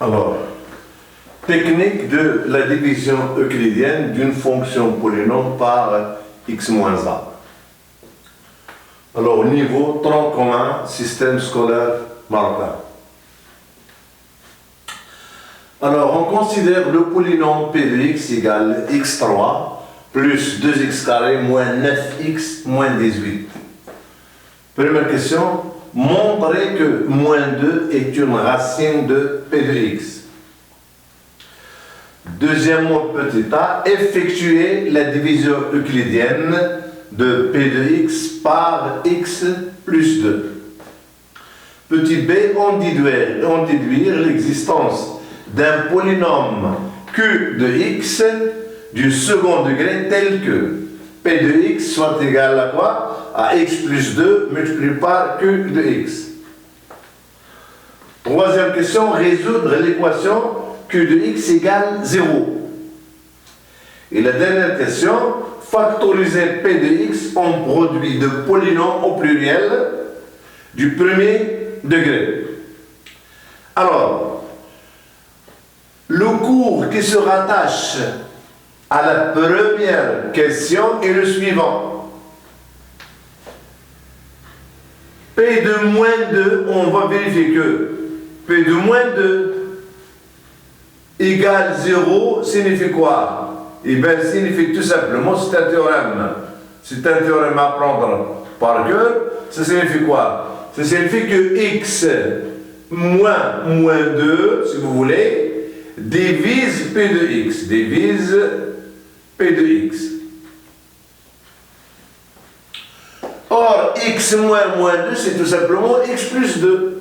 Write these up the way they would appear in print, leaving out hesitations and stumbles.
Alors, technique de la division euclidienne d'une fonction polynôme par x moins a. Alors, niveau tronc commun, système scolaire marocain. Alors, on considère le polynôme p de x égale x3 plus 2x carré moins 9x moins 18. Première question, montrer que moins 2 est une racine de p de x. Deuxième mot petit a, effectuer la division euclidienne de p de x par x plus 2. Petit b, on déduire l'existence d'un polynôme q de x du second degré tel que p de x soit égal à quoi? À x plus 2 multiplié par q de x. Troisième question, résoudre l'équation q de x égale 0. Et la dernière question, factoriser p de x en produit de polynômes au pluriel du premier degré. Alors, le cours qui se rattache à la première question est le suivant. P de moins 2, on va vérifier que P de moins 2 égale 0 signifie quoi? Eh bien, signifie tout simplement, c'est un théorème. C'est un théorème à prendre par cœur. Ça signifie quoi? Ça signifie que x moins 2, si vous voulez, divise P de x. Divise P de x. Or, x moins 2, c'est tout simplement x plus 2.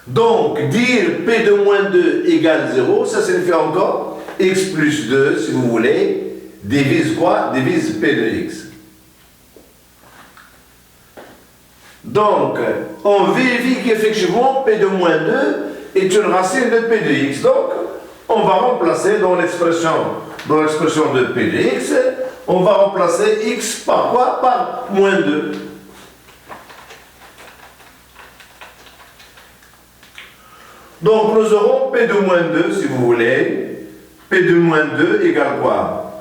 Donc, dire P de moins 2 égale 0, ça signifie encore x plus 2, si vous voulez, divise quoi? Divise P de x. Donc, on vérifie qu'effectivement, P de moins 2 est une racine de P de x. Donc, on va remplacer dans l'expression de P de x, on va remplacer x par quoi? Par moins 2. Donc, nous aurons P de moins 2, si vous voulez. P de moins 2 égale quoi?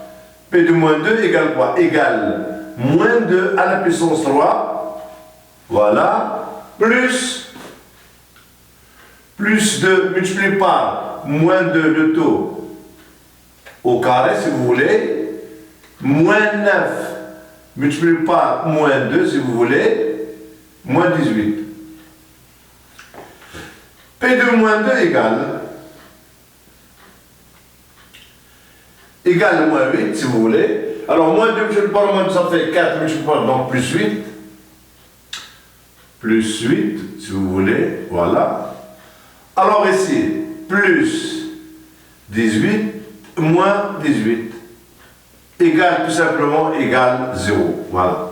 P de moins 2 égale quoi? Égale moins 2 à la puissance 3. Voilà. Plus 2 multiplié par moins 2 le taux au carré, si vous voulez. Moins 9 multiplié par moins 2, si vous voulez. Moins 18. P de moins 2 égale moins 8, si vous voulez. Alors, moins 2 multiplié par moins 2, ça fait 4 multiplié par, donc plus 8. Plus 8, si vous voulez. Voilà. Alors ici, plus 18, moins 18. Égale, tout simplement, égale 0. Voilà.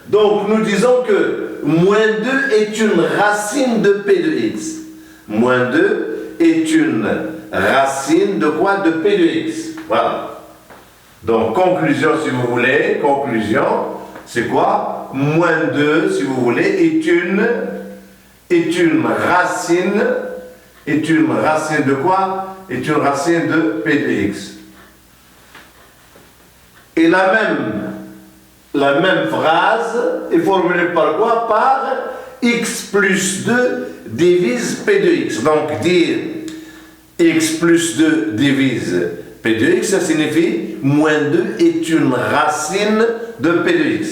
Donc, nous disons que moins 2 est une racine de P de x. Moins 2 est une racine de quoi? De P de x. Voilà. Donc, conclusion, si vous voulez, conclusion, c'est quoi? Moins 2, si vous voulez, est une racine de quoi? Est une racine de P de x. Et la même phrase est formulée par quoi? Par x plus 2 divise P de x. Donc, dire x plus 2 divise P de x, ça signifie moins 2 est une racine de P de x.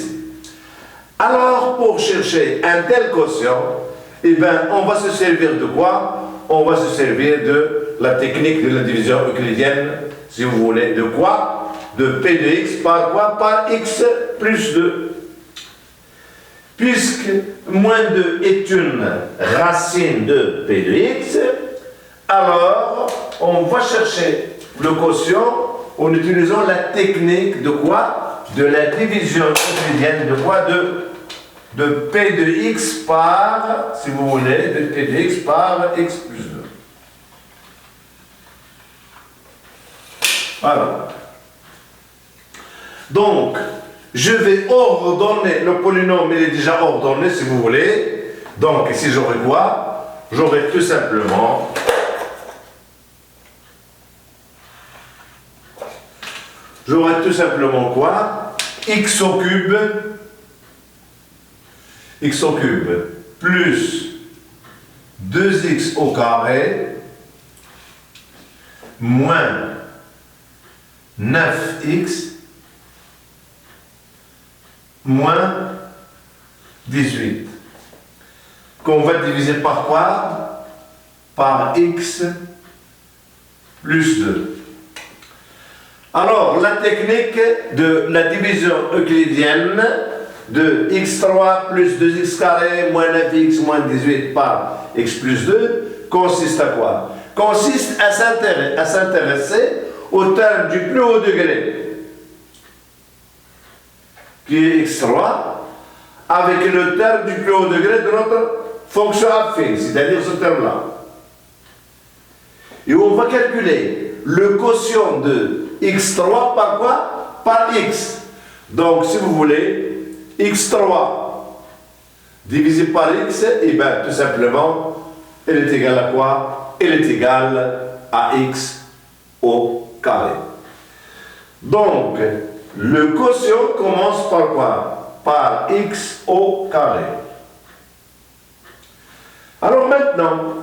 Alors, pour chercher un tel quotient, eh bien, on va se servir de quoi? On va se servir de la technique de la division euclidienne, si vous voulez. De quoi? De P de x par quoi? Par x plus 2. Puisque moins 2 est une racine de P de x, alors on va chercher le quotient en utilisant la technique de quoi? De la division euclidienne, de quoi? De P de x par, si vous voulez, de P de x par x plus 2. Voilà. Donc, je vais ordonner, le polynôme il est déjà ordonné si vous voulez. Donc ici j'aurai quoi? j'aurai tout simplement quoi? X au cube plus 2x au carré moins 9x moins 18 qu'on va diviser par quoi? Par x plus 2. Alors, la technique de la division euclidienne de x3 plus 2x carré moins 9x moins 18 par x plus 2 consiste à quoi? Consiste à s'intéresser au terme du plus haut degré, qui est x3, avec le terme du plus haut degré de notre fonction affine, c'est-à-dire ce terme-là. Et on va calculer le quotient de x3 par quoi? Par x. Donc, si vous voulez, x3 divisé par x, et bien tout simplement, elle est égale à quoi? Elle est égale à x au carré. Donc, le quotient commence par quoi? Par x au carré. Alors maintenant,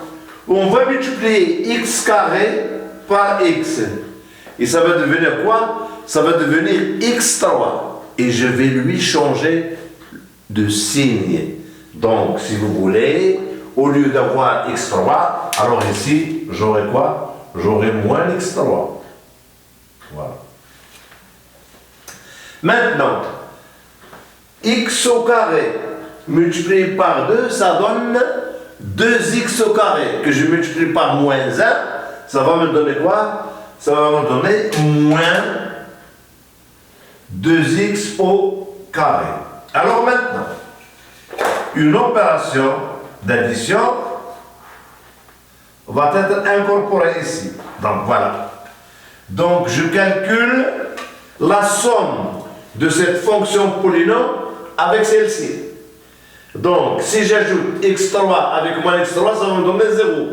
on va multiplier x carré par x. Et ça va devenir quoi? Ça va devenir x3. Et je vais lui changer de signe. Donc, si vous voulez, au lieu d'avoir x3, alors ici, j'aurai quoi? J'aurai moins x3. Voilà. Maintenant, x au carré multiplié par 2, ça donne 2x au carré, que je multiplie par moins 1, ça va me donner quoi? Ça va me donner moins 2x au carré. Alors maintenant, une opération d'addition va être incorporée ici. Donc voilà. Donc je calcule la somme de cette fonction polynôme avec celle-ci. Donc si j'ajoute x3 avec moins x3, ça va me donner 0.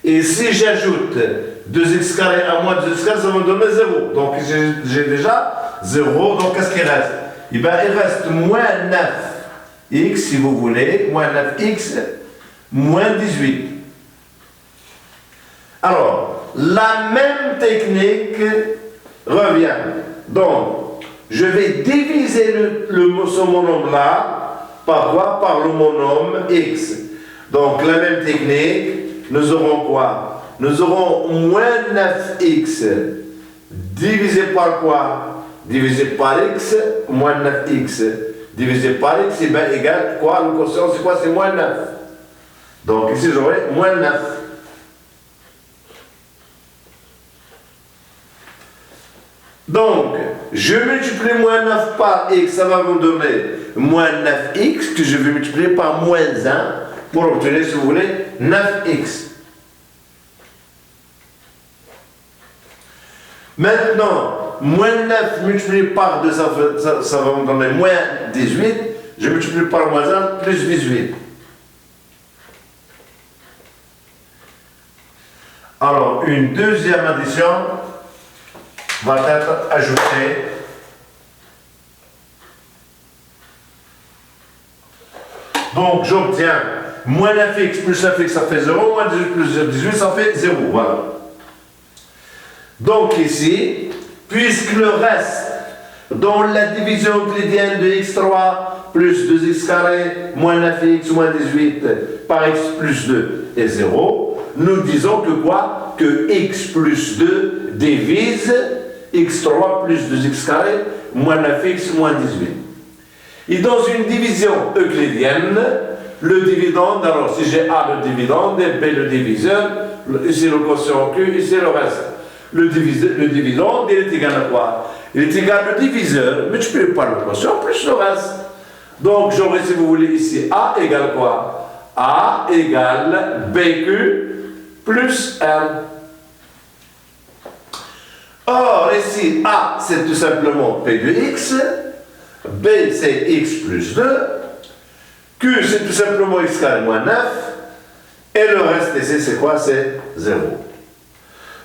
Et si j'ajoute 2x carré à moins 2x carré, ça va me donner 0. Donc j'ai déjà 0. Donc qu'est-ce qu'il reste? Eh bien, il reste moins 9x, si vous voulez, moins 9x, moins 18. Alors, la même technique revient. Donc, je vais diviser ce monôme-là par quoi? Par le monôme x. Donc, la même technique, nous aurons quoi? Nous aurons moins 9x divisé par quoi? Divisé par x, moins 9x divisé par x, c'est bien égal quoi? Le quotient, c'est quoi? C'est moins 9. Donc, ici, j'aurai moins 9. Donc, je multiplie moins 9 par x, ça va me donner moins 9x, que je vais multiplier par moins 1, pour obtenir, si vous voulez, 9x. Maintenant, moins 9 multiplié par 2, ça va me donner moins 18, je multiplie par moins 1, plus 18. Alors, une deuxième addition va être ajoutée. Donc, j'obtiens moins 9x plus 9x, ça fait 0, moins 18 plus 18, ça fait 0. Voilà. Donc, ici, puisque le reste, dans la division euclidienne de x3 plus 2x carré moins 9x moins 18 par x plus 2 est 0, nous disons que quoi? Que x plus 2 divise x3 plus 2x carré moins 9x moins 18. Et dans une division euclidienne, le dividende, alors si j'ai A le dividende et B le diviseur, ici le quotient Q, ici le reste. Le dividende, il est égal à quoi? Il est égal au diviseur, multiplié par le quotient plus le reste. Donc j'aurai, si vous voulez, ici A égale quoi? A égale BQ plus R. Or, ici, A, c'est tout simplement P de X, B, c'est X plus 2, Q, c'est tout simplement X carré moins 9, Et le reste ici, c'est quoi? C'est 0.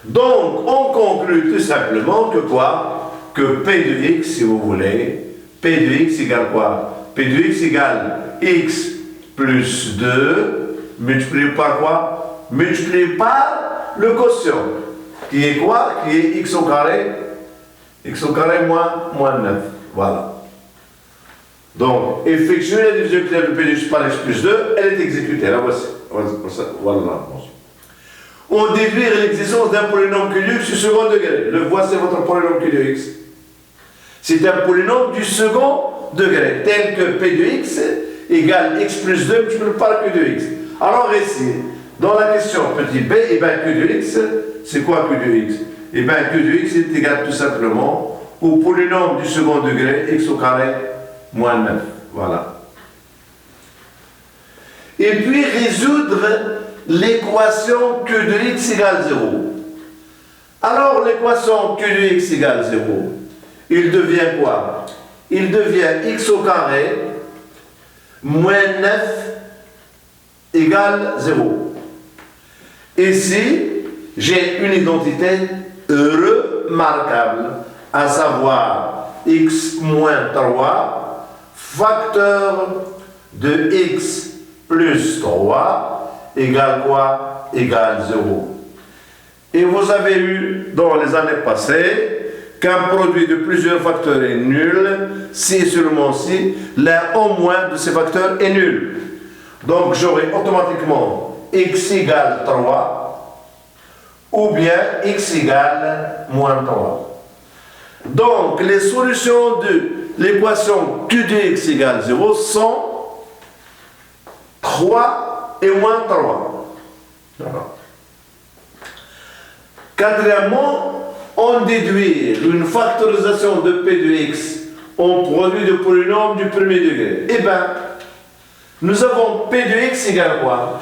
Donc, on conclut tout simplement que quoi? Que P de x, si vous voulez, P de x égale quoi? P de x égale x plus 2, multiplié par quoi? Multiplié par le quotient, qui est quoi? Qui est x au carré moins 9. Voilà. Donc, effectuer la division de P de x par x plus 2, elle est exécutée. Là, voici. Voilà la réponse. On déduit l'existence d'un polynôme QX du second degré. Le voici votre polynôme QX. C'est un polynôme du second degré, tel que P de x égale x plus 2 multiplié par Q de x. Alors ici, dans la question petit b, et bien Q de x, c'est quoi Q de x? Et bien Q de x est égal tout simplement au polynôme du second degré x au carré moins 9. Voilà. Et puis résoudre l'équation Q de x égale 0. Alors l'équation Q de x égale 0, il devient quoi? Il devient x au carré moins 9 égale 0. Ici, j'ai une identité remarquable, à savoir x moins 3 facteur de x plus 3 égale quoi? Égale 0. Et vous avez eu dans les années passées qu'un produit de plusieurs facteurs est nul si et seulement si l'un au moins de ces facteurs est nul. Donc j'aurai automatiquement x égale 3 ou bien x égale moins 3. Donc les solutions de l'équation Q de x égale 0 sont 3 et moins 3. D'accord. Quatrièmement, on déduit une factorisation de P de x en produit de polynôme du premier degré. Eh bien, nous avons P de x égale quoi?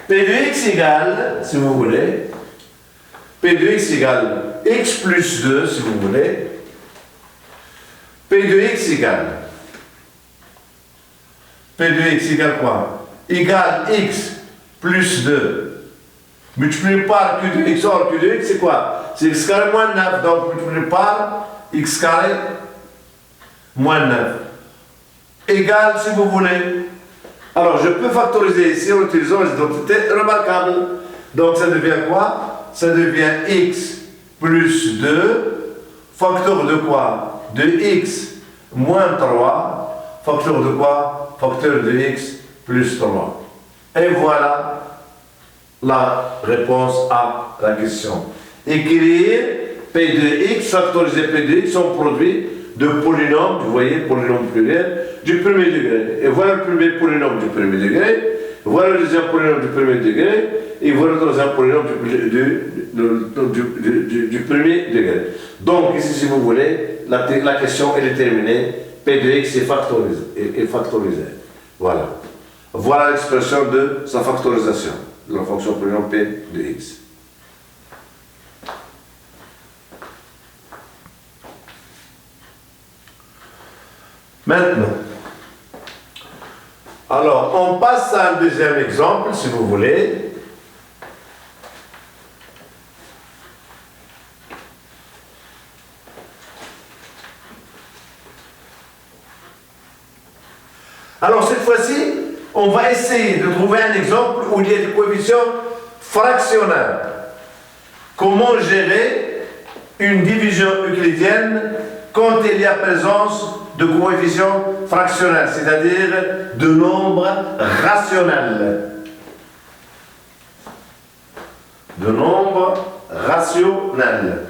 P de x égale, si vous voulez, P de x égale x plus 2, si vous voulez. P de x égale P de x égale quoi? Égale x plus 2 multiplié par Q de x. Or, Q de x, c'est quoi? C'est x carré moins 9. Donc, multiplié par x carré moins 9. Égal, si vous voulez. Alors, je peux factoriser ici en utilisant les identités remarquables. Donc, ça devient quoi? Ça devient x plus 2, facteur de quoi? De x moins 3, facteur de quoi? Facteur de x plus 3. Et voilà la réponse à la question. Écrire P de x, factoriser P de x sont produits de polynômes, vous voyez, polynôme pluriel, du premier degré. Et voilà le premier polynôme du premier degré, voilà le deuxième polynôme du premier degré, et voilà le deuxième polynôme du premier degré. Donc, ici, si vous voulez, la question elle est terminée. P de x est factorisé. Voilà. Voilà l'expression de sa factorisation de la fonction polynôme P de x. Maintenant, alors on passe à un deuxième exemple, si vous voulez. Alors cette fois-ci, on va essayer de trouver un exemple où il y a des coefficients fractionnels. Comment gérer une division euclidienne quand il y a présence de coefficients fractionnels, c'est-à-dire de nombres rationnels. De nombres rationnels.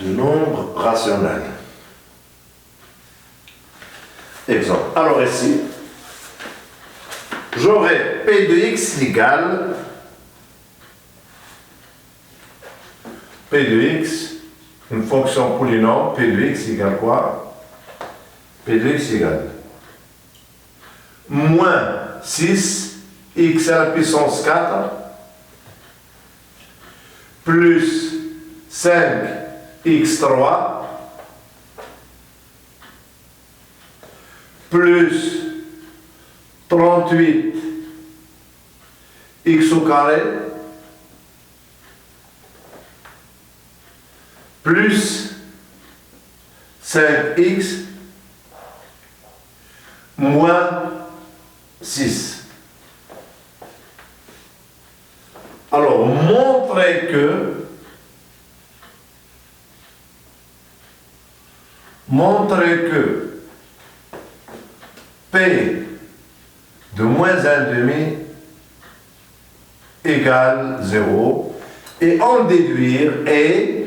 De nombres rationnels. Exemple. Alors ici, j'aurai P de x égale P de x, une fonction polynôme, P de x égale quoi? P de x égale moins 6 x à la puissance 4 plus 5x3 plus 38 x au carré plus 5x moins 6. Alors, montrez que P de moins 1,5 égale 0 et en déduire et